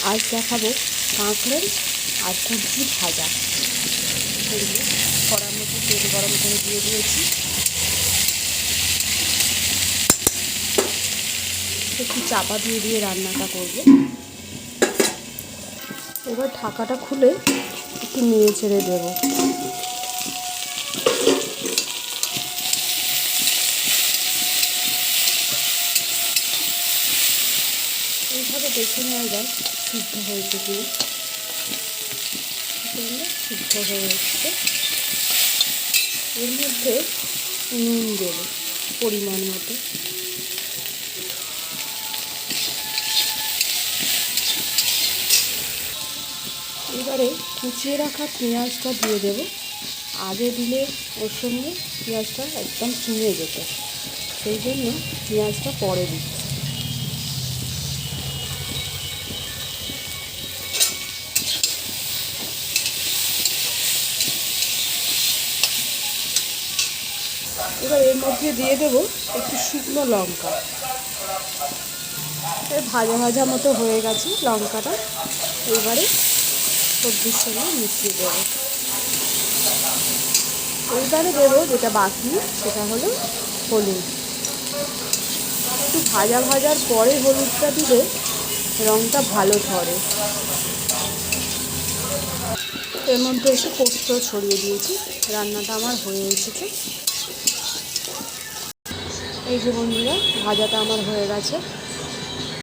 আজ দেখাবো কাঁকড়েল আর কুঁদরি ভাজা। কড়ার মধ্যে তেল গরম করে দিয়ে দিয়েছি, একটু চাপা দিয়ে দিয়ে রান্নাটা করব। এবার ঢাকাটা খুলে একটু নেড়ে ছেড়ে দেবো। এইভাবে দেখে নেওয়া যায় সিদ্ধ হয়েছে কিনা। সিদ্ধ হয়ে এসছে। এর মধ্যে নুন দেবো পরিমাণ মতো। এবারে কুচিয়ে রাখা পেঁয়াজটা দিয়ে দেবো। আগে দিলে ওর সঙ্গে পেঁয়াজটা একদম চিনে যেত, সেই জন্য পেঁয়াজটা পরে দিচ্ছি। এবার এর মধ্যে দিয়ে দেবো একটু শুকনো লঙ্কা। ভাজা ভাজা মতো হয়ে গেছে লঙ্কাটা। এবারে সবজির সঙ্গে মিশিয়ে দেবো। এইবারে দেবো যেটা বাকি, সেটা হলো হলুদ। একটু ভাজা ভাজার পরে হলুদটা দিলে রঙটা ভালো ধরে। এর মধ্যে একটু পোস্ত ছড়িয়ে দিয়েছি। রান্নাটা আমার হয়ে এসেছে। এই যে বন্ধুরা, ভাজাটা আমার হয়ে গেছে।